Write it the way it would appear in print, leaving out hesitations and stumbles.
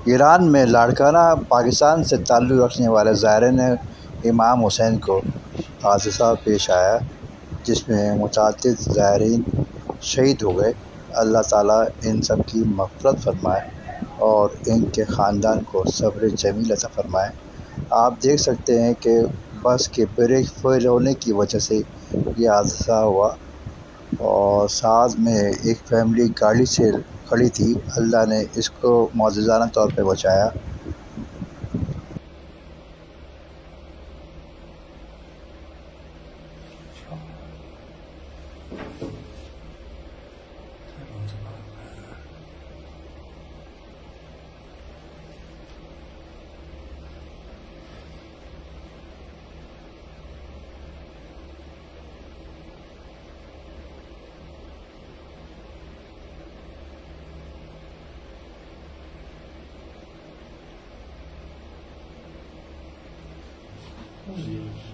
Iran में लाड़काना पाकिस्तान से ताल्लुक़ रखने वाले ज़ायरीन इमाम हुसैन को हादसा पेश आया, जिसमें मुतअद्दिद ज़ायरीन शहीद हो गए। अल्लाह ताला इन सब की मग़फ़िरत फ़रमाए और इनके ख़ानदान को सब्र जमील अता फ़रमाए। आप देख सकते हैं कि बस के ब्रेक फ़ेल होने की वजह से ये हादसा हुआ और साथ में एक फैमिली गाड़ी से खड़ी थी। अल्लाह ने इसको मौजज़ाना तौर पे बचाया। जी।